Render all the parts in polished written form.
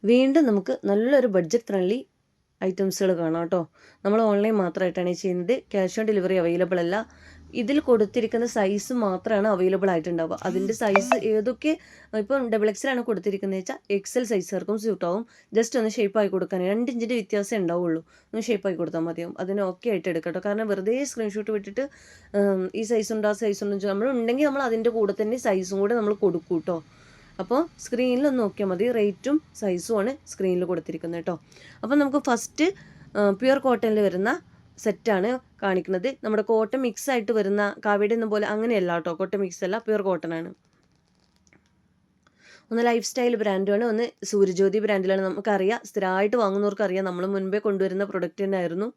വീണ്ടും നമുക്ക് നല്ലൊരു ബഡ്ജറ്റ് ഫ്രണ്ട്ലി ഐറ്റംസുകൾ കാണാം കേട്ടോ. നമ്മൾ ഓൺലൈൻ മാത്രമായിട്ടാണ് ചെയ്യുന്നത്. ക്യാഷ് ഓൺ ഡെലിവറി അവൈലബിൾ അല്ല. ഇതിൽ കൊടുത്തിരിക്കുന്ന സൈസ് മാത്രമാണ് അവൈലബിൾ ആയിട്ടുണ്ടാവുക. അതിൻ്റെ സൈസ് ഏതൊക്കെ ഇപ്പം XXL കൊടുത്തിരിക്കുന്നത് വെച്ചാൽ XL സൈസുകാർക്കും സ്യൂട്ടാവും. ജസ്റ്റ് ഒന്ന് ഷേപ്പായി കൊടുക്കാൻ 2 ഇഞ്ചിൻ്റെ വ്യത്യാസം ഉണ്ടാവുള്ളൂ. ഒന്ന് ഷേപ്പായി കൊടുത്താൽ മതിയാവും. അതിന് ഓക്കെ ആയിട്ട് എടുക്കട്ടോ. കാരണം വെറുതെ സ്ക്രീൻഷോട്ട് വിട്ടിട്ട് ഈ സൈസ് ഉണ്ട് ആ സൈസ് ഉണ്ടെന്ന് നമ്മളുണ്ടെങ്കിൽ നമ്മൾ അതിൻ്റെ കൂടെ തന്നെ സൈസും കൂടെ നമ്മൾ കൊടുക്കും കേട്ടോ. അപ്പോൾ സ്ക്രീനിലൊന്ന് നോക്കിയാൽ മതി. റേറ്റും സൈസുമാണ് സ്ക്രീനിൽ കൊടുത്തിരിക്കുന്നത് കേട്ടോ. അപ്പോൾ നമുക്ക് ഫസ്റ്റ് പ്യുർ കോട്ടണിൽ വരുന്ന സെറ്റാണ് കാണിക്കുന്നത്. നമ്മുടെ കോട്ടൺ മിക്സ് ആയിട്ട് വരുന്ന കാവ്യയുടെ ഒന്നും പോലെ അങ്ങനെയല്ല കേട്ടോ. കോട്ടൺ മിക്സ് അല്ല, പ്യുർ കോട്ടൺ ആണ്. ഒന്ന് ലൈഫ് സ്റ്റൈൽ ബ്രാൻഡുമാണ്, ഒന്ന് സൂര്യജ്യോതി ബ്രാൻഡിലാണ്. നമുക്കറിയാം, സ്ഥിരമായിട്ട് വാങ്ങുന്നവർക്ക് അറിയാം, നമ്മൾ മുൻപേ കൊണ്ടുവരുന്ന പ്രൊഡക്റ്റ് തന്നെ ആയിരുന്നു.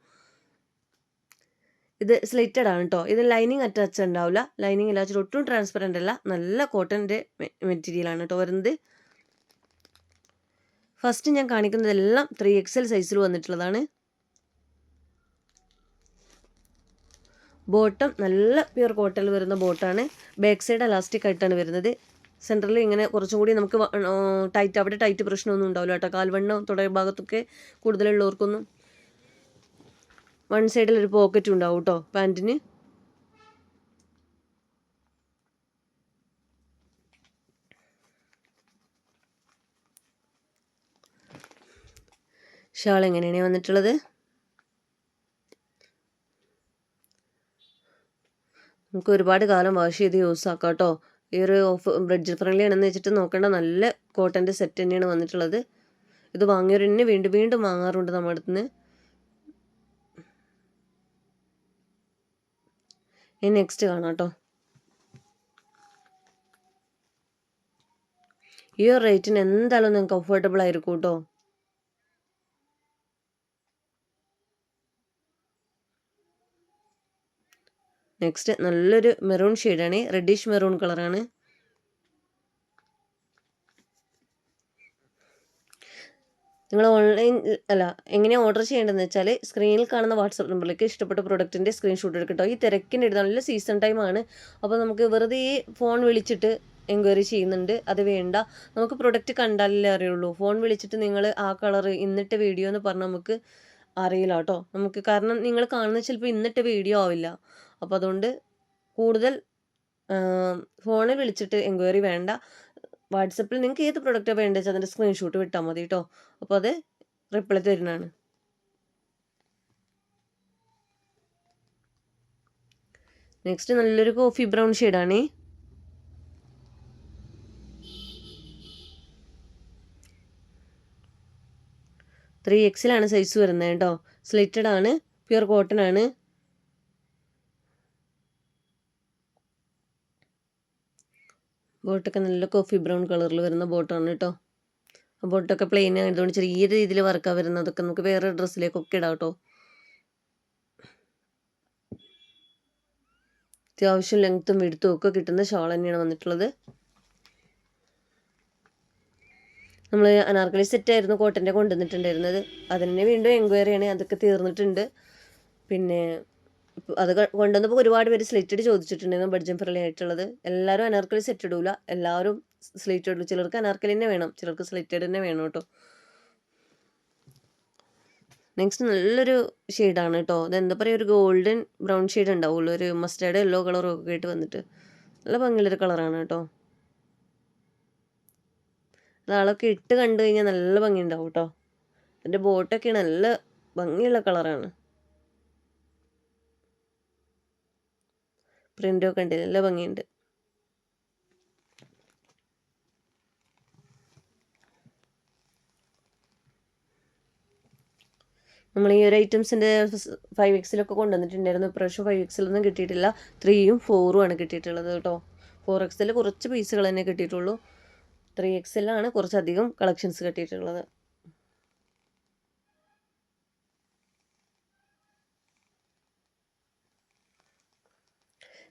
ഇത് സ്ലിറ്റഡ് ആണ് കേട്ടോ. ഇത് ലൈനിങ് അറ്റാച്ച് ഉണ്ടാവില്ല. ലൈനിങ് ഇല്ലാച്ചിട്ട് ഒട്ടും ട്രാൻസ്പെറൻ്റ് അല്ല. നല്ല കോട്ടൻ്റെ മെറ്റീരിയലാണ് കേട്ടോ വരുന്നത്. ഫസ്റ്റ് ഞാൻ കാണിക്കുന്നതെല്ലാം 3XL സൈസിൽ വന്നിട്ടുള്ളതാണ്. ബോട്ടം നല്ല പ്യുർ കോട്ടണിൽ വരുന്ന ബോട്ടാണ്. ബാക്ക് സൈഡ് അലാസ്റ്റിക് ആയിട്ടാണ് വരുന്നത്. സെൻറ്ററിൽ ഇങ്ങനെ കുറച്ചും കൂടി നമുക്ക് ടൈറ്റ്, അവിടെ ടൈറ്റ് പ്രശ്നമൊന്നും ഉണ്ടാവില്ല കേട്ടോ. കാൽവണ്ണം തുടയ ഭാഗത്തൊക്കെ കൂടുതലുള്ളവർക്കൊന്നും. വൺ സൈഡിൽ ഒരു പോക്കറ്റും ഉണ്ടാവും കേട്ടോ പാൻറ്റിന്. ഷാൾ എങ്ങനെയാണ് വന്നിട്ടുള്ളത്? നമുക്ക് ഒരുപാട് കാലം വാഷ് ചെയ്ത് യൂസ് ആക്കാം കേട്ടോ. ഈ ഒരു ബഡ്ജറ്റ് ഫ്രണ്ട്ലി ആണെന്ന് വെച്ചിട്ട് നോക്കേണ്ട, നല്ല കോട്ടൻ്റെ സെറ്റ് തന്നെയാണ് വന്നിട്ടുള്ളത്. ഇത് വാങ്ങിയവർ തന്നെ വീണ്ടും വീണ്ടും വാങ്ങാറുണ്ട് നമ്മുടെ അടുത്ത് നിന്ന്. ഇനി നെക്സ്റ്റ് കാണാം കേട്ടോ. ഈ ഒരു റേറ്റിന് എന്തായാലും നിങ്ങൾക്ക് കംഫർട്ടബിൾ ആയിരിക്കും കേട്ടോ. നെക്സ്റ്റ് നല്ലൊരു മെറൂൺ ഷെയ്ഡാണ്, റെഡിഷ് മെറൂൺ കളറാണ്. നിങ്ങൾ ഓൺലൈൻ അല്ല, എങ്ങനെയാണ് ഓർഡർ ചെയ്യേണ്ടതെന്ന് വെച്ചാൽ സ്ക്രീനിൽ കാണുന്ന വാട്സപ്പ് നമ്പറിലേക്ക് ഇഷ്ടപ്പെട്ട പ്രൊഡക്റ്റിൻ്റെ സ്ക്രീൻഷോട്ട് എടുക്കട്ടോ. ഈ തിരക്കിൻ്റെ ഇടയിൽ നല്ല സീസൺ ടൈമാണ്. അപ്പോൾ നമുക്ക് വെറുതെ ഫോൺ വിളിച്ചിട്ട് എൻക്വയറി ചെയ്യുന്നുണ്ട്, അത് വേണ്ട. നമുക്ക് പ്രൊഡക്റ്റ് കണ്ടാലല്ലേ അറിയുള്ളൂ. ഫോൺ വിളിച്ചിട്ട് നിങ്ങൾ ആ കളർ ഇന്നിട്ട് വീഡിയോ എന്ന് പറഞ്ഞാൽ നമുക്ക് അറിയില്ല കേട്ടോ. നമുക്ക് കാരണം നിങ്ങൾ കാണുന്നത് ചിലപ്പോൾ ഇന്നിട്ട് വീഡിയോ ആവില്ല. അപ്പോൾ അതുകൊണ്ട് കൂടുതൽ ഫോണിൽ വിളിച്ചിട്ട് എൻക്വയറി വേണ്ട. വാട്സപ്പിൽ നിങ്ങൾക്ക് ഏത് പ്രൊഡക്റ്റാണ് വേണ്ടത് വെച്ചാൽ അതിൻ്റെ സ്ക്രീൻഷോട്ട് വിട്ടാൽ മതി കേട്ടോ. അപ്പോൾ അത് റിപ്ലൈ തരുന്നതാണ്. നെക്സ്റ്റ് നല്ലൊരു കോഫി ബ്രൗൺ ഷെയ്ഡാണ്. XL സൈസ് വരുന്നത് കേട്ടോ. സ്ലിറ്റഡ് ആണ്, പ്യുർ കോട്ടൺ ആണ്. ബോട്ടൊക്കെ നല്ല കോഫി ബ്രൗൺ കളറിൽ വരുന്ന ബോട്ടാണ് കേട്ടോ. ആ ബോട്ടൊക്കെ പ്ലെയിൻ ആയതുകൊണ്ട് ചെറിയ രീതിയിൽ വർക്കാണ് വരുന്നത്. അതൊക്കെ നമുക്ക് വേറെ ഡ്രസ്സിലേക്കൊക്കെ ഇടാം കേട്ടോ. അത്യാവശ്യം ലെങ്ത്തും വിടുത്തും ഒക്കെ കിട്ടുന്ന ഷാൾ തന്നെയാണ് വന്നിട്ടുള്ളത്. നമ്മൾ അനാർക്കലി സെറ്റായിരുന്നു കോട്ടൻ്റെ കൊണ്ടുവന്നിട്ടുണ്ടായിരുന്നത്. അതിനെ വീണ്ടും എൻക്വയറിയാണ്, അതൊക്കെ തീർന്നിട്ടുണ്ട്. പിന്നെ അത് കൊണ്ടുവന്നപ്പോൾ ഒരുപാട് പേര് സ്ലിറ്റഡ് ചോദിച്ചിട്ടുണ്ടായിരുന്നു, ബഡ്ജറ്റ് ഫ്രണ്ട്ലി ആയിട്ടുള്ളത്. എല്ലാവരും അനാർക്കലി സെറ്റ് ഇടൂല, എല്ലാവരും സ്ലിറ്റഡ് ഇടും. ചിലർക്ക് അനാർക്കലി തന്നെ വേണം, ചിലർക്ക് സ്ലിറ്റഡ് തന്നെ വേണം കേട്ടോ. നെക്സ്റ്റ് നല്ലൊരു ഷെയ്ഡാണ് കേട്ടോ. അതെന്താ പറയുക, ഒരു ഗോൾഡൻ ബ്രൗൺ ഷെയ്ഡ് ഉണ്ടാവുള്ളൂ, ഒരു മസ്റ്റേർഡ് യെല്ലോ കളറും ഒക്കെ ആയിട്ട് വന്നിട്ട് നല്ല ഭംഗിയുള്ളൊരു കളറാണ് കേട്ടോ. അതാളൊക്കെ ഇട്ട് കണ്ടു കഴിഞ്ഞാൽ നല്ല ഭംഗി ഉണ്ടാവും കേട്ടോ. അതിൻ്റെ ബോട്ടൊക്കെ നല്ല ഭംഗിയുള്ള കളറാണ്. പ്രിൻ്റൊക്കെ ഉണ്ട്, നല്ല ഭംഗിയുണ്ട്. നമ്മൾ ഈ ഒരു ഐറ്റംസിൻ്റെ 5XL കൊണ്ടുവന്നിട്ടുണ്ടായിരുന്നു. ഇപ്രാവശ്യം 5XL ഒന്നും കിട്ടിയിട്ടില്ല. 3ഉം 4ഉം ആണ് കിട്ടിയിട്ടുള്ളത് കേട്ടോ. 4XL കുറച്ച് പീസുകൾ തന്നെ കിട്ടിയിട്ടുള്ളൂ. 3XL ആണ് കുറച്ചധികം കളക്ഷൻസ് കിട്ടിയിട്ടുള്ളത്.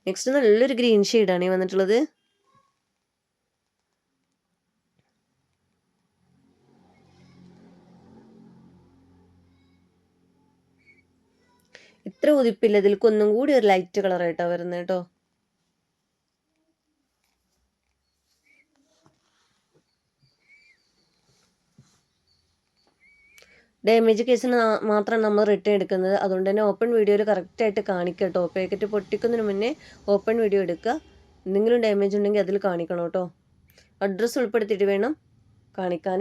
നെക്സ്റ്റ് നല്ലൊരു ഗ്രീൻ ഷെയ്ഡാണ് ഈ വന്നിട്ടുള്ളത്. ഇത്ര ഉതിപ്പില്ല, ഇതിൽക്കൊന്നും കൂടി ഒരു ലൈറ്റ് കളറായിട്ടാണ് വരുന്നത് കേട്ടോ. ഡാമേജ് കേസിന് മാത്രമാണ് നമ്മൾ റിട്ടേൺ എടുക്കുന്നത്. അതുകൊണ്ട് തന്നെ ഓപ്പൺ വീഡിയോയിൽ കറക്റ്റായിട്ട് കാണിക്കുക കേട്ടോ. പാക്കറ്റ് പൊട്ടിക്കുന്നതിന് മുന്നേ ഓപ്പൺ വീഡിയോ എടുക്കുക. എന്തെങ്കിലും ഡാമേജ് ഉണ്ടെങ്കിൽ അതിൽ കാണിക്കണം കേട്ടോ. അഡ്രസ്സ് ഉൾപ്പെടുത്തിയിട്ട് വേണം കാണിക്കാൻ.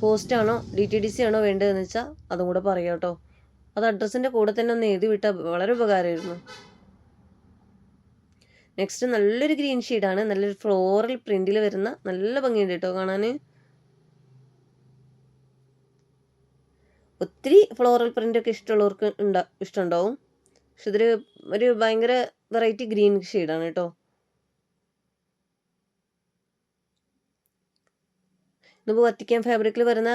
പോസ്റ്റാണോ DTDC ആണോ വേണ്ടതെന്ന് വെച്ചാൽ അതും കൂടെ പറയാം കേട്ടോ. അത് അഡ്രസ്സിൻ്റെ കൂടെ തന്നെ ഒന്ന് എഴുതി വിട്ടാൽ വളരെ ഉപകാരമായിരുന്നു. നെക്സ്റ്റ് നല്ലൊരു ഗ്രീൻ ഷെയ്ഡാണ്. നല്ലൊരു ഫ്ലോറൽ പ്രിന്റിൽ വരുന്ന നല്ല ഭംഗിയുണ്ട് കേട്ടോ കാണാൻ. ഒത്തിരി ഫ്ലോറൽ പ്രിൻ്റൊക്കെ ഇഷ്ടമുള്ളവർക്ക് ഇഷ്ടമുണ്ടാവും. പക്ഷെ ഇതൊരു ഒരു ഭയങ്കര വെറൈറ്റി ഗ്രീൻ ഷെയ്ഡാണ് കേട്ടോ. ഇതിപ്പോൾ വത്തിക്കാൻ ഫാബ്രിക്കിൽ വരുന്ന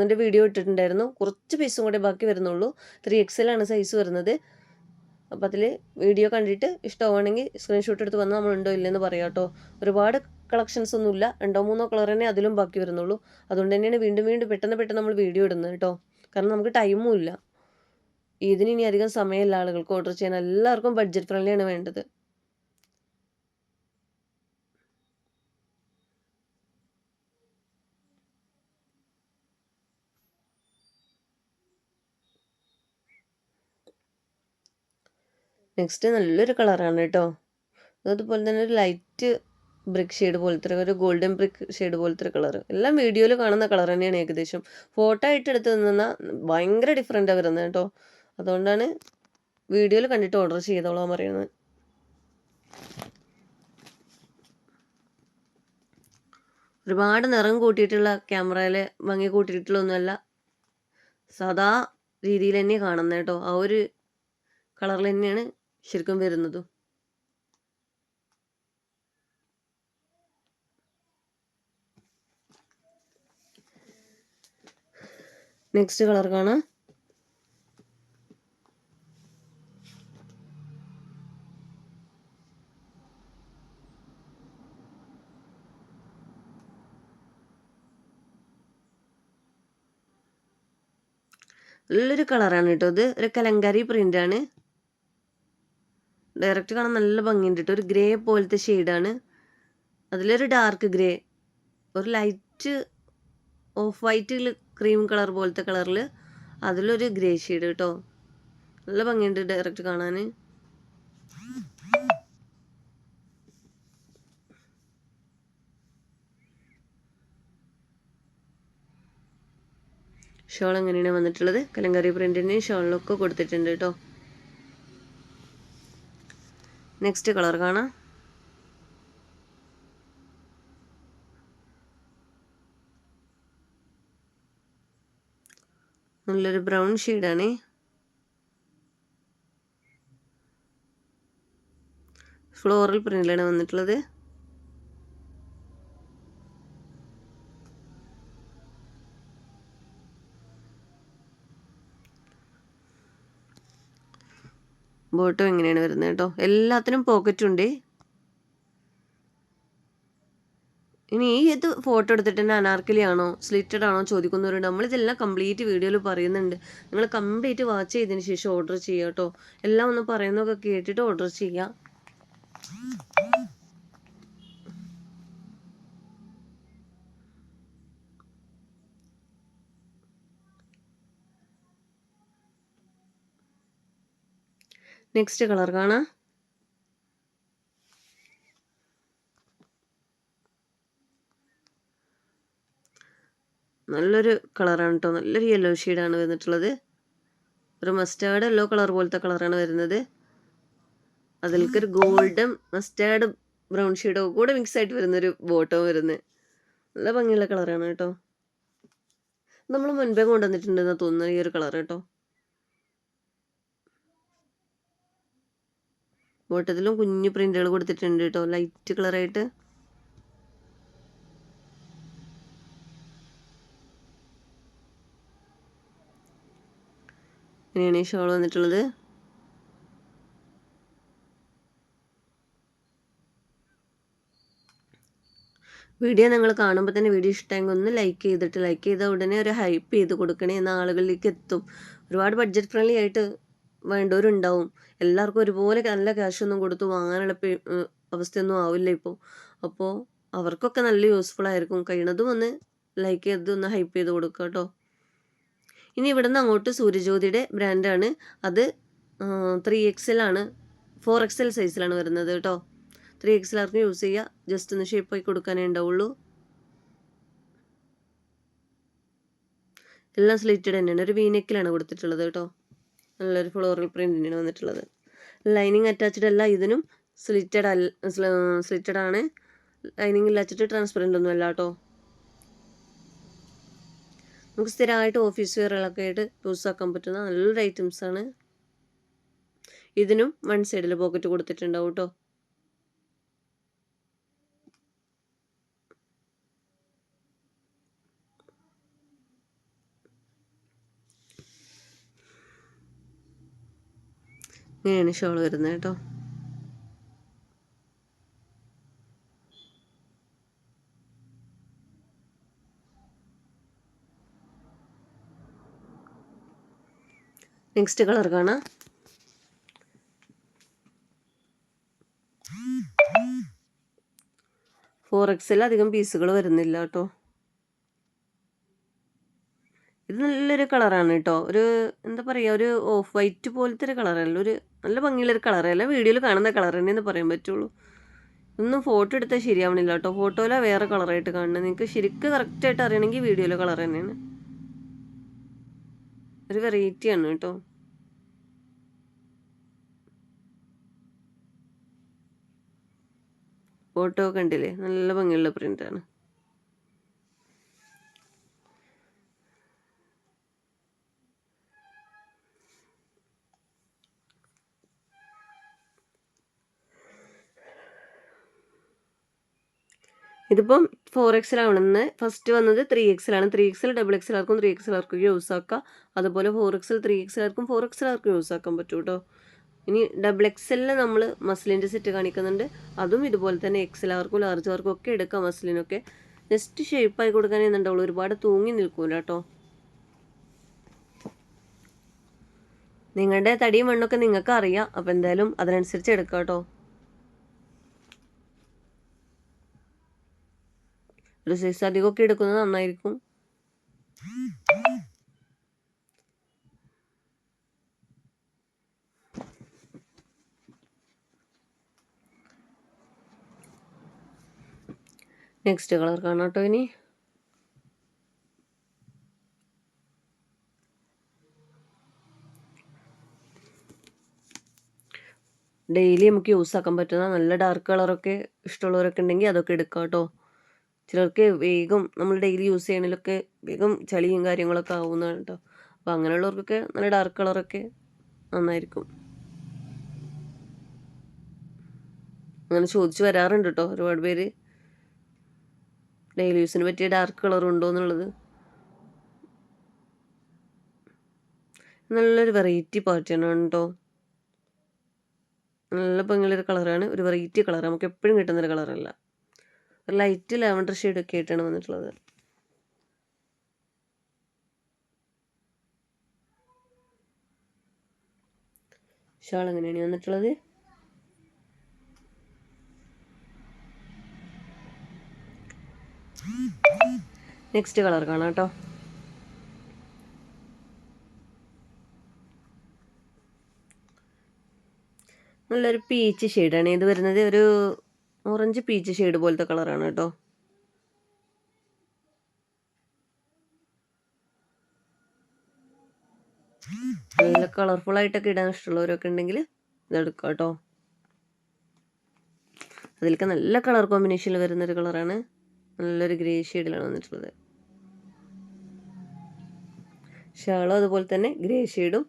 എൻ്റെ വീഡിയോ ഇട്ടിട്ടുണ്ടായിരുന്നു. കുറച്ച് പീസും കൂടെ ബാക്കി വരുന്നുള്ളൂ. 3XL ആണ് സൈസ് വരുന്നത്. അപ്പോൾ അതിൽ വീഡിയോ കണ്ടിട്ട് ഇഷ്ടമാണെങ്കിൽ സ്ക്രീൻഷോട്ട് എടുത്ത് വന്നാൽ നമ്മളുണ്ടോ ഇല്ലെന്ന് പറയാം കേട്ടോ. ഒരുപാട് കളക്ഷൻസ് ഒന്നുമില്ല, 2-3 കളർ തന്നെ അതിലും ബാക്കി വരുന്നുള്ളൂ. അതുകൊണ്ട് തന്നെയാണ് വീണ്ടും വീണ്ടും പെട്ടെന്ന് നമ്മൾ വീഡിയോ ഇടുന്നത് കേട്ടോ. കാരണം നമുക്ക് ടൈമും ഇല്ല. ഇതിന് ഇനി അധികം സമയമില്ല ആളുകൾക്ക് ഓർഡർ ചെയ്യാൻ. എല്ലാവർക്കും ബഡ്ജറ്റ് ഫ്രണ്ട്ലിയാണ് വേണ്ടത്. നെക്സ്റ്റ് നല്ലൊരു കളറാണ് കേട്ടോ. അതുപോലെ തന്നെ ഒരു ലൈറ്റ് ബ്രിക്ക് ഷെയ്ഡ് പോലത്തെ ഒരു ഗോൾഡൻ ബ്രിക്ക് ഷെയ്ഡ് പോലത്തെ കളർ. എല്ലാം വീഡിയോയിൽ കാണുന്ന കളർ തന്നെയാണ് ഏകദേശം. ഫോട്ടോ ആയിട്ട് എടുത്ത് നിന്നാൽ ഭയങ്കര ഡിഫറെൻറ്റാണ് വരുന്നത് കേട്ടോ. അതുകൊണ്ടാണ് വീഡിയോയിൽ കണ്ടിട്ട് ഓർഡർ ചെയ്തോളാൻ പറയുന്നത്. ഒരുപാട് നിറം കൂട്ടിയിട്ടുള്ള ക്യാമറയിൽ ഭംഗി കൂട്ടിയിട്ടുള്ളൊന്നുമല്ല, സാധാ രീതിയിൽ തന്നെ കാണുന്നത് കേട്ടോ. ആ ഒരു കളറിൽ തന്നെയാണ് ശരിക്കും വരുന്നതും. നെക്സ്റ്റ് കളർ കാണാം. നല്ലൊരു കളറാണ് കേട്ടോ. ഇത് ഒരു കലങ്കാരി പ്രിൻ്റാണ്. ഡയറക്റ്റ് കാണാൻ നല്ല ഭംഗിയുണ്ട് കേട്ടോ. ഒരു ഗ്രേ പോലത്തെ ഷെയ്ഡാണ്. അതിലൊരു ഡാർക്ക് ഗ്രേ, ഒരു ലൈറ്റ് ഓഫ് വൈറ്റിൽ ക്രീം കളർ പോലത്തെ കളറിൽ അതിലൊരു ഗ്രേ ഷെയ്ഡ് കേട്ടോ. നല്ല ഭംഗിയുണ്ട് ഡയറക്റ്റ് കാണാൻ. ഷോൾ എങ്ങനെയാണ് വന്നിട്ടുള്ളത്? കലങ്കാരി പ്രിന്റിന് ഷോളിലൊക്കെ കൊടുത്തിട്ടുണ്ട് കേട്ടോ. നെക്സ്റ്റ് കളർ കാണാം. നല്ലൊരു ബ്രൗൺ ഷെയ്ഡാണ്. ഫ്ലോറൽ പ്രിന്റിലാണ് വന്നിട്ടുള്ളത്. ബോട്ടം എങ്ങനെയാണ് വരുന്നത് കേട്ടോ. എല്ലാത്തിനും പോക്കറ്റും ഉണ്ട്. ഇനി ഈ ഇത് ഫോട്ടോ എടുത്തിട്ട് തന്നെ അനാർക്കലി ആണോ സ്ലിറ്റഡ് ആണോ ചോദിക്കുന്നവരുണ്ട്. നമ്മളിതെല്ലാം കംപ്ലീറ്റ് വീഡിയോയിൽ പറയുന്നുണ്ട്. നിങ്ങൾ കംപ്ലീറ്റ് വാച്ച് ചെയ്തതിന് ശേഷം ഓർഡർ ചെയ്യുക കേട്ടോ. എല്ലാം ഒന്ന് പറയുന്നതൊക്കെ കേട്ടിട്ട് ഓർഡർ ചെയ്യുക. നെക്സ്റ്റ് കളർ കാണാം. നല്ലൊരു കളറാണ് കേട്ടോ. നല്ലൊരു യെല്ലോ ഷെയ്ഡാണ് വന്നിട്ടുള്ളത്. ഒരു മസ്റ്റാർഡ് യെല്ലോ കളർ പോലത്തെ കളറാണ് വരുന്നത്. അതിലേക്കൊരു ഗോൾഡൻ മസ്റ്റാർഡ് ബ്രൗൺ ഷെയ്ഡോ കൂടെ മിക്സ് ആയിട്ട് വരുന്നൊരു ബോട്ടോ വരുന്നത്. നല്ല ഭംഗിയുള്ള കളറാണ് കേട്ടോ. നമ്മൾ മുൻപേ കൊണ്ടുവന്നിട്ടുണ്ടെന്ന് തോന്നുന്നു ഈ ഒരു കളർ കേട്ടോ. ബോട്ടത്തിലും കുഞ്ഞു പ്രിന്റുകൾ കൊടുത്തിട്ടുണ്ട് കേട്ടോ, ലൈറ്റ് കളറായിട്ട്. ഇങ്ങനെയാണ് ഈ ഷോൾ വന്നിട്ടുള്ളത്. വീഡിയോ നിങ്ങൾ കാണുമ്പോൾ തന്നെ വീഡിയോ ഇഷ്ടമെങ്കിൽ ഒന്ന് ലൈക്ക് ചെയ്തിട്ട്, ലൈക്ക് ചെയ്ത ഉടനെ ഒരു ഹൈപ്പ് ചെയ്ത് കൊടുക്കണേ, എന്ന ആളുകളിലേക്ക് എത്തും. ഒരുപാട് ബഡ്ജറ്റ് ഫ്രണ്ട്ലി ആയിട്ട് വേണ്ടവരുണ്ടാവും. എല്ലാവർക്കും ഒരുപോലെ നല്ല ക്യാഷൊന്നും കൊടുത്ത് വാങ്ങാനുള്ള അവസ്ഥയൊന്നും ആവില്ല ഇപ്പോൾ. അപ്പോൾ അവർക്കൊക്കെ നല്ല യൂസ്ഫുൾ ആയിരിക്കും. കഴിയുന്നതും ഒന്ന് ലൈക്ക് ചെയ്തൊന്ന് ഹൈപ്പ് ചെയ്ത് കൊടുക്കുക കേട്ടോ. ഇനി ഇവിടെ നിന്ന് അങ്ങോട്ട് സൂര്യജ്യോതിയുടെ ബ്രാൻഡാണ്. അത് 3XL ആണ്, 4XL സൈസിലാണ് വരുന്നത് കേട്ടോ. 3XL ആർക്കും യൂസ് ചെയ്യുക. ജസ്റ്റ് ഒന്ന് ഷേപ്പായി കൊടുക്കാനേ ഉണ്ടാവുള്ളൂ. എല്ലാം സ്ലിറ്റഡ് തന്നെയാണ്. ഒരു വീനെക്കിലാണ് കൊടുത്തിട്ടുള്ളത് കേട്ടോ. നല്ലൊരു ഫ്ലോറൽ പ്രിൻ്റ് തന്നെയാണ് വന്നിട്ടുള്ളത്. ലൈനിങ് അറ്റാച്ച്ഡ് അല്ല, ഇതിനും സ്ലിറ്റഡ് ആണ്. ലൈനിങ് ഇല്ലാച്ചിട്ട് ട്രാൻസ്പെറൻ്റ് ഒന്നും അല്ല കേട്ടോ. നമുക്ക് സ്ഥിരമായിട്ട് ഓഫീസ് വെയറുകളൊക്കെ ആയിട്ട് യൂസ് ആക്കാൻ പറ്റുന്ന നല്ലൊരു ഐറ്റംസാണ്. ഇതിനും വൺ സൈഡിൽ പോക്കറ്റ് കൊടുത്തിട്ടുണ്ടാവും കേട്ടോ. ഇങ്ങനെയാണ് ഷോൾ വരുന്നത് കേട്ടോ. നെക്സ്റ്റ് കളർ കാണാം. ഫോർ എക്സിൽ അധികം പീസുകൾ വരുന്നില്ല കേട്ടോ. ഇത് നല്ലൊരു കളറാണ് കേട്ടോ. ഒരു എന്താ പറയുക, ഒരു ഓഫ് വൈറ്റ് പോലത്തെ ഒരു കളറല്ല, ഒരു നല്ല ഭംഗിയുള്ളൊരു കളറല്ല. വീഡിയോയിൽ കാണുന്ന കളർ തന്നെയെന്ന് പറയാൻ പറ്റുള്ളൂ. ഒന്നും ഫോട്ടോ എടുത്താൽ ശരിയാവണില്ല കേട്ടോ. ഫോട്ടോയിലാണ് വേറെ കളറായിട്ട് കാണുന്നത്. നിങ്ങൾക്ക് ശരിക്കും കറക്റ്റായിട്ട് അറിയണമെങ്കിൽ വീഡിയോയിലെ കളർ തന്നെയാണ്. ഒരു വെറൈറ്റിയാണ് കേട്ടോ. ഫോട്ടോ കണ്ടില്ലേ, നല്ല ഭംഗിയുള്ള പ്രിൻ്റാണ്. ഇതിപ്പം 4XL ആവണമെന്ന്. ഫസ്റ്റ് വന്നത് 3XL ആണ്. 3XL XXL ആർക്കും 3XL ആർക്കും യൂസ് ആക്കാം. അതുപോലെ 4XL 3XL ആർക്കും 4XL ആർക്കും യൂസ് ആക്കാൻ പറ്റും കേട്ടോ. ഇനി XXL നമ്മൾ മസ്ലിൻ്റെ സെറ്റ് കാണിക്കുന്നുണ്ട്. അതും ഇതുപോലെ തന്നെ XL ആർക്കും ലാർജ് ആർക്കും ഒക്കെ എടുക്കാം. മസ്ലിനൊക്കെ ജസ്റ്റ് ഷേപ്പായി കൊടുക്കാനേ ഉണ്ടാവുള്ളൂ. ഒരുപാട് തൂങ്ങി നിൽക്കൂല കേട്ടോ. നിങ്ങളുടെ തടിയും മണ്ണൊക്കെ നിങ്ങൾക്ക് അറിയാം. അപ്പം എന്തായാലും അതിനനുസരിച്ച് എടുക്കാം കേട്ടോ. ഒരു സൈസ് അധികമൊക്കെ എടുക്കുന്നത് നന്നായിരിക്കും. നെക്സ്റ്റ് കളർ കാണാം കേട്ടോ. ഇനി ഡെയിലി നമുക്ക് യൂസ് ആക്കാൻ പറ്റുന്ന നല്ല ഡാർക്ക് കളറൊക്കെ ഇഷ്ടമുള്ളവരൊക്കെ ഉണ്ടെങ്കിൽ അതൊക്കെ എടുക്കാം കേട്ടോ. ചിലർക്ക് വേഗം നമ്മൾ ഡെയിലി യൂസ് ചെയ്യണതിലൊക്കെ വേഗം ചളിയും കാര്യങ്ങളൊക്കെ ആവുന്നതാണ് കേട്ടോ. അപ്പോൾ അങ്ങനെയുള്ളവർക്കൊക്കെ നല്ല ഡാർക്ക് കളറൊക്കെ നന്നായിരിക്കും. അങ്ങനെ ചോദിച്ചു വരാറുണ്ട് കേട്ടോ ഒരുപാട് പേര്, ഡെയിലി യൂസിന് പറ്റിയ ഡാർക്ക് കളർ ഉണ്ടോ എന്നുള്ളത്. നല്ലൊരു വെറൈറ്റി പാറ്റേൺ ആണ് കേട്ടോ. നല്ല ഭംഗിയുള്ളൊരു കളറാണ്. ഒരു വെറൈറ്റി കളർ, നമുക്ക് എപ്പോഴും കിട്ടുന്നൊരു കളറല്ല. ഒരു ലൈറ്റ് ലാവൻഡർ ഷെയ്ഡൊക്കെ ആയിട്ടാണ് വന്നിട്ടുള്ളത്. ഷാൾ എങ്ങനെയാണ് വന്നിട്ടുള്ളത്? നെക്സ്റ്റ് കളർ കാണാം കേട്ടോ. നല്ലൊരു പീച്ച് ഷെയ്ഡാണ് ഇത് വരുന്നത്. ഒരു ഓറഞ്ച് പീച്ച് ഷെയ്ഡ് പോലത്തെ കളറാണ് കേട്ടോ. നല്ല കളർഫുൾ ആയിട്ടൊക്കെ ഇടാൻ ഇഷ്ടമുള്ളവരൊക്കെ ഉണ്ടെങ്കിൽ ഇതെടുക്കാം കേട്ടോ. അതിലൊക്കെ നല്ല കളർ കോമ്പിനേഷനിൽ വരുന്നൊരു കളറാണ്. നല്ലൊരു ഗ്രേ ഷെയ്ഡിലാണ് വന്നിട്ടുള്ളത്. ഷാളും അതുപോലെ തന്നെ ഗ്രേ ഷെയ്ഡും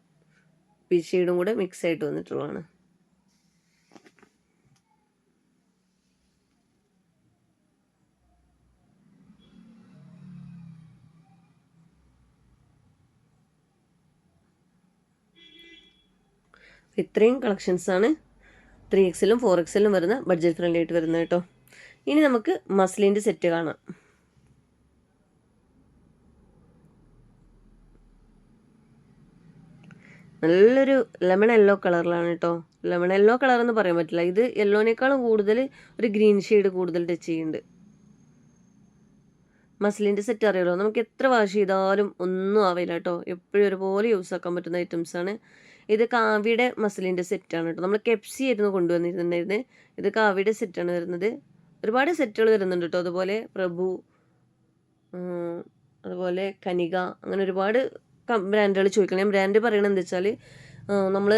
പീച്ച് ഷെയ്ഡും കൂടെ മിക്സ് ആയിട്ട് വന്നിട്ടുള്ളതാണ്. ഇത്രയും കളക്ഷൻസാണ് 3XL 4XL വരുന്ന ബഡ്ജറ്റ് ഫ്രണ്ട്ലി ആയിട്ട് വരുന്നത് കേട്ടോ. ഇനി നമുക്ക് മസ്ലിൻ്റെ സെറ്റ് കാണാം. നല്ലൊരു ലെമൺ യെല്ലോ കളറിലാണ് കേട്ടോ. ലെമൺ യെല്ലോ കളർ എന്ന് പറയാൻ പറ്റില്ല, ഇത് യെല്ലോനേക്കാളും കൂടുതൽ ഒരു ഗ്രീൻ ഷെയ്ഡ് കൂടുതൽ ടച്ച് ചെയ്യുന്നുണ്ട്. മസ്ലിൻ്റെ സെറ്റ് അറിയാലോ, നമുക്ക് എത്ര വാഷ് ചെയ്താലും ഒന്നും ആവില്ല കേട്ടോ. എപ്പോഴും ഒരുപോലെ യൂസ് ആക്കാൻ പറ്റുന്ന ഐറ്റംസാണ്. ഇത് കാവ്യയുടെ മസ്ലിൻ്റെ സെറ്റാണ് കേട്ടോ. നമ്മൾ കെപ്സി ആയിരുന്നു കൊണ്ടുവന്നിരുന്നുണ്ടായിരുന്നത്. ഇത് കാവ്യയുടെ സെറ്റാണ് വരുന്നത്. ഒരുപാട് സെറ്റുകൾ വരുന്നുണ്ട് കേട്ടോ. അതുപോലെ പ്രഭു, അതുപോലെ കനിക, അങ്ങനെ ഒരുപാട് ബ്രാൻഡുകൾ ചോദിക്കണം. ഞാൻ ബ്രാൻഡ് പറയണത് എന്താ വെച്ചാൽ നമ്മൾ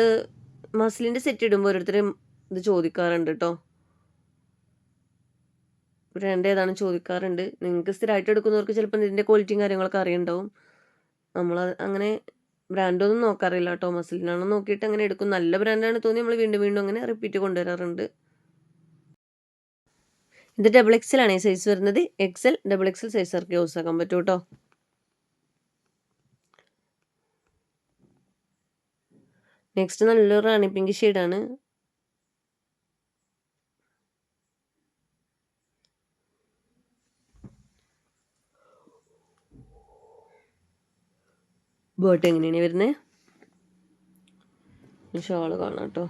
മസ്ലിൻ്റെ സെറ്റ് ഇടുമ്പോൾ ഓരോരുത്തരും ഇത് ചോദിക്കാറുണ്ട് കേട്ടോ. ബ്രാൻഡ് ഏതാണ് ചോദിക്കാറുണ്ട്. നിങ്ങൾക്ക് സ്ഥിരമായിട്ട് എടുക്കുന്നവർക്ക് ചിലപ്പോൾ ഇതിൻ്റെ ക്വാളിറ്റിയും കാര്യങ്ങളൊക്കെ അറിയുണ്ടാവും. നമ്മൾ അങ്ങനെ ബ്രാൻഡൊന്നും നോക്കാറില്ല കേട്ടോ. മസ്ലിനാണോ നോക്കിയിട്ട് അങ്ങനെ എടുക്കും. നല്ല ബ്രാൻഡാണ് തോന്നി നമ്മൾ വീണ്ടും വീണ്ടും അങ്ങനെ റിപ്പീറ്റ് കൊണ്ടുവരാറുണ്ട്. ഇത് XXL ആണ് ഈ സൈസ് വരുന്നത്. XL, XXL സൈസർക്ക് യൂസ് ആക്കാൻ പറ്റും കേട്ടോ. നെക്സ്റ്റ് നല്ലൊരു റാണി പിങ്ക് ഷെയ്ഡാണ്. ബോട്ട് എങ്ങനെയാണ് വരുന്നത്? ഷാള് കാണാം കേട്ടോ.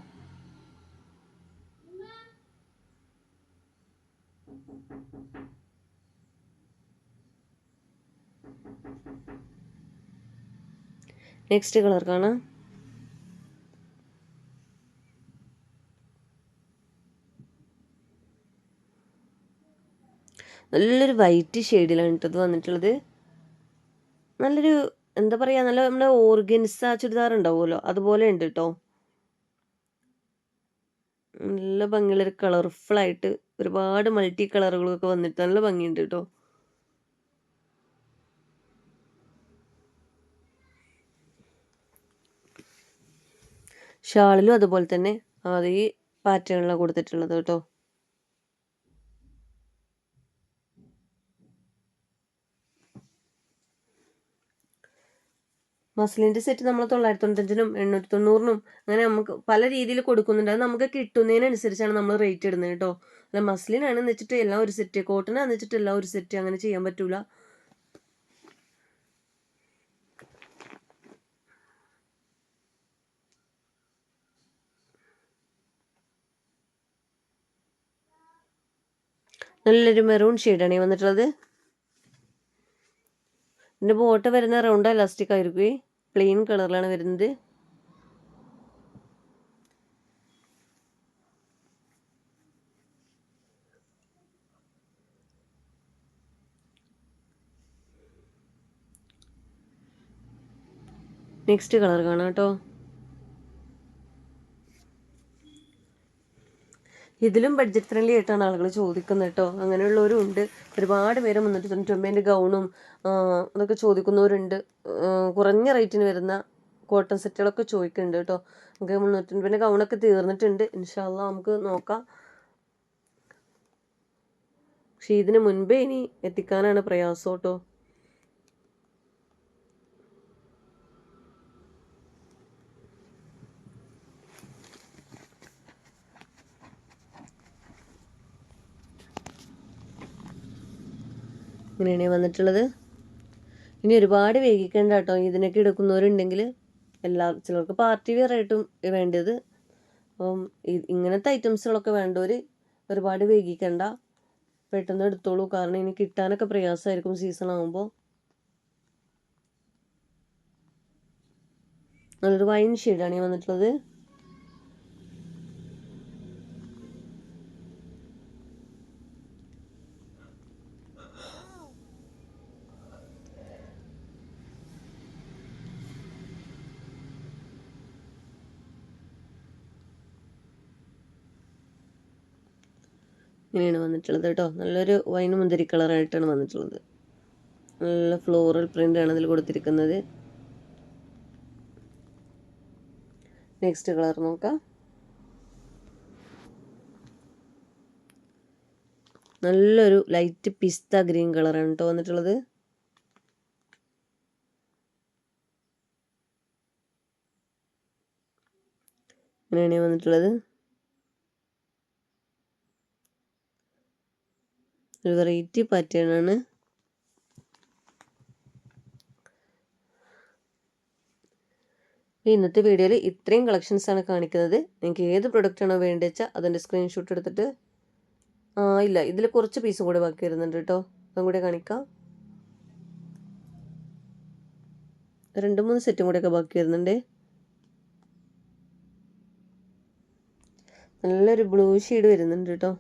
നെക്സ്റ്റ് കളർ കാണാം. നല്ലൊരു വൈറ്റ് ഷെയ്ഡിലാണ് കേട്ടോ ഇത് വന്നിട്ടുള്ളത്. നല്ലൊരു എന്താ പറയുക, നല്ല നമ്മുടെ ഓർഗൻസ ചുരിദാർ ഉണ്ടാവുമല്ലോ അതുപോലെ ഉണ്ട് കേട്ടോ. നല്ല ഭംഗിയുള്ളൊരു കളർഫുള്ളായിട്ട് ഒരുപാട് മൾട്ടി കളറുകളൊക്കെ വന്നിട്ട് നല്ല ഭംഗിയുണ്ട് കേട്ടോ. ഷാളിലും അതുപോലെ തന്നെ അതേ പാറ്റേണിലാണ് കൊടുത്തിട്ടുള്ളത് കേട്ടോ. മസ്ലിൻ്റെ സെറ്റ് നമ്മൾ 995-നും 890-നും അങ്ങനെ നമുക്ക് പല രീതിയിൽ കൊടുക്കുന്നുണ്ട്. അത് നമുക്ക് കിട്ടുന്നതിനനുസരിച്ചാണ് നമ്മൾ റേറ്റ് ഇടുന്നത് കേട്ടോ. അല്ല മസ്ലിനാണെന്ന് വെച്ചിട്ട് എല്ലാം ഒരു സെറ്റ്, കോട്ടനാന്ന് വെച്ചിട്ട് എല്ലാം ഒരു സെറ്റ്, അങ്ങനെ ചെയ്യാൻ പറ്റൂല. നല്ലൊരു മെറൂൺ ഷെയ്ഡാണ് ഈ വന്നിട്ടുള്ളത്. ഇതിൻ്റെ ബോട്ട് വരുന്ന റൗണ്ട് എലാസ്റ്റിക് ആയിരിക്കും. പ്ലെയിൻ കളറിലാണ് വരുന്നത്. നെക്സ്റ്റ് കളർ കാണാം കേട്ടോ. ഇതിലും ബഡ്ജറ്റ് ഫ്രണ്ട്ലി ആയിട്ടാണ് ആളുകൾ ചോദിക്കുന്നത് കേട്ടോ. അങ്ങനെയുള്ളവരും ഉണ്ട്. ഒരുപാട് പേര് 399 ഗൗണും അതൊക്കെ ചോദിക്കുന്നവരുണ്ട്. കുറഞ്ഞ റേറ്റിന് വരുന്ന കോട്ടൺ സെറ്റുകളൊക്കെ ചോദിക്കുന്നുണ്ട് കേട്ടോ. നമുക്ക് 399 ഗൗണൊക്കെ തീർന്നിട്ടുണ്ട്. ഇൻഷാ അള്ളാ നമുക്ക് നോക്കാം. പക്ഷേ ഇതിന് മുൻപേ ഇനി എത്തിക്കാനാണ് പ്രയാസം കേട്ടോ. ഇങ്ങനെയാണ് വന്നിട്ടുള്ളത്. ഇനി ഒരുപാട് വൈകിക്കേണ്ട കേട്ടോ. ഇതിനൊക്കെ എടുക്കുന്നവരുണ്ടെങ്കിൽ ചിലർക്ക് പാർട്ടി വെയർ ആയിട്ടും വേണ്ടത്. അപ്പം ഇങ്ങനത്തെ ഐറ്റംസുകളൊക്കെ വേണ്ടവർ ഒരുപാട് വൈകിക്കേണ്ട, പെട്ടെന്ന് എടുത്തോളൂ. കാരണം ഇനി കിട്ടാനൊക്കെ പ്രയാസമായിരിക്കും സീസൺ ആകുമ്പോൾ. നല്ലൊരു വൈൻ ഷെയ്ഡാണ് ഈ വന്നിട്ടുള്ളത്. ഇങ്ങനെയാണ് വന്നിട്ടുള്ളത് കേട്ടോ. നല്ലൊരു വൈൻ മുന്തിരി കളറായിട്ടാണ് വന്നിട്ടുള്ളത്. നല്ല ഫ്ലോറൽ പ്രിൻ്റാണ് അതിൽ കൊടുത്തിരിക്കുന്നത്. നെക്സ്റ്റ് കളർ നോക്കാം. നല്ലൊരു ലൈറ്റ് പിസ്ത ഗ്രീൻ കളറാണ് കേട്ടോ വന്നിട്ടുള്ളത്. ഇങ്ങനെയാണ് വന്നിട്ടുള്ളത്. ഒരു വെറൈറ്റി പാറ്റേൺ ആണ്. ഇന്നത്തെ വീഡിയോയിൽ ഇത്രയും കളക്ഷൻസാണ് കാണിക്കുന്നത്. നിങ്ങൾക്ക് ഏത് പ്രൊഡക്റ്റാണോ വേണ്ടത് വെച്ചാൽ അതിൻ്റെ സ്ക്രീൻഷോട്ട് എടുത്തിട്ട് ഇല്ല ഇതിൽ കുറച്ച് പീസും കൂടെ ബാക്കി വരുന്നുണ്ട് കേട്ടോ. അതും കൂടെ കാണിക്കാം. 2-3 സെറ്റും കൂടെയൊക്കെ ബാക്കി വരുന്നുണ്ട്. നല്ലൊരു ബ്ലൂ ഷെയ്ഡ് വരുന്നുണ്ട് കേട്ടോ.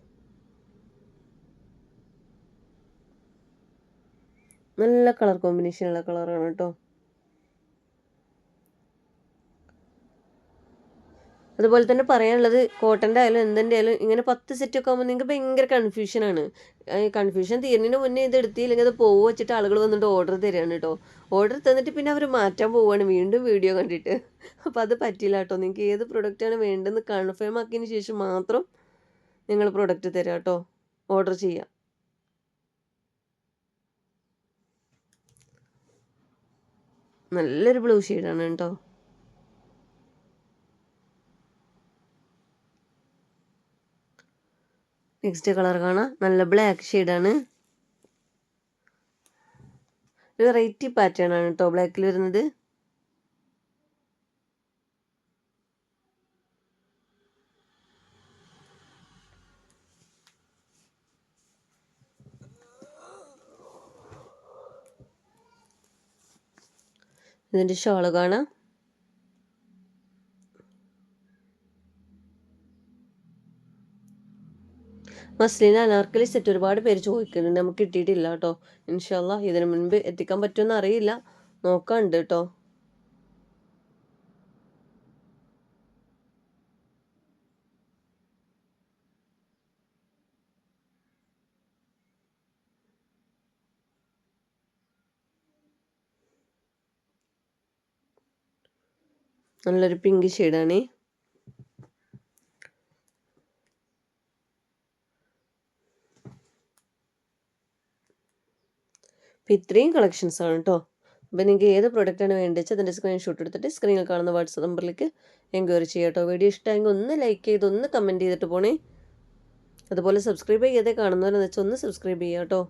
നല്ല കളർ കോമ്പിനേഷനുള്ള കളറാണ് കേട്ടോ. അതുപോലെ തന്നെ പറയാനുള്ളത് കോട്ടൻ്റെ ആയാലും എന്തിൻ്റെ ആയാലും ഇങ്ങനെ 10 സെറ്റൊക്കെ ആകുമ്പോൾ നിങ്ങൾക്ക് ഭയങ്കര കൺഫ്യൂഷനാണ്. കൺഫ്യൂഷൻ തീരുന്നതിന് മുന്നേ ഇത് എടുത്തില്ലെങ്കിൽ അത് പോകുക വെച്ചിട്ട് ആളുകൾ വന്നിട്ട് ഓർഡർ തരികയാണ് കേട്ടോ. ഓർഡർ തന്നിട്ട് പിന്നെ അവർ മാറ്റാൻ പോവുകയാണ് വീണ്ടും വീഡിയോ കണ്ടിട്ട്. അപ്പോൾ അത് പറ്റില്ല കേട്ടോ. നിങ്ങൾക്ക് ഏത് പ്രൊഡക്റ്റാണ് വേണ്ടതെന്ന് കൺഫേം ആക്കിയതിന് ശേഷം മാത്രം നിങ്ങൾ പ്രൊഡക്റ്റ് തരാം കേട്ടോ, ഓർഡർ ചെയ്യാം. നല്ലൊരു ബ്ലൂ ഷെയ്ഡാണ് കേട്ടോ. നെക്സ്റ്റ് കളർ കാണാം. നല്ല ബ്ലാക്ക് ഷെയ്ഡാണ്. ഒരു വെറൈറ്റി പാറ്റേൺ ആണ് കേട്ടോ ബ്ലാക്കിൽ വരുന്നത്. ഇതിൻ്റെ ഷോള് കാണാം. മസ്ലിൻ അനാർക്കലി സെറ്റ് ഒരുപാട് പേര് ചോദിക്കുന്നുണ്ട്, നമുക്ക് കിട്ടിയിട്ടില്ല കേട്ടോ. ഇൻഷാല്ലാ ഇതിന് മുൻപ് എത്തിക്കാൻ പറ്റുമെന്ന് അറിയില്ല, നോക്കാണ്ട് കേട്ടോ. നല്ലൊരു പിങ്ക് ഷെയ്ഡാണ്. അപ്പോൾ ഇത്രയും കളക്ഷൻസ് ആണ് കേട്ടോ. അപ്പോൾ നിങ്ങൾക്ക് ഏത് പ്രൊഡക്റ്റാണ് വേണ്ടത് വെച്ചാൽ അതിൻ്റെ സ്ക്രീൻഷോട്ട് എടുത്തിട്ട് സ്ക്രീനിൽ കാണുന്ന വാട്സപ്പ് നമ്പറിലേക്ക് എൻക്വയറി ചെയ്യാം കേട്ടോ. വീഡിയോ ഇഷ്ടമായെങ്കിൽ ഒന്ന് ലൈക്ക് ചെയ്ത് ഒന്ന് കമൻറ്റ് ചെയ്തിട്ട് പോണേ. അതുപോലെ സബ്സ്ക്രൈബ് ചെയ്യാതെ കാണുന്നവരെന്ന് വെച്ചാൽ ഒന്ന് സബ്സ്ക്രൈബ് ചെയ്യാം കേട്ടോ.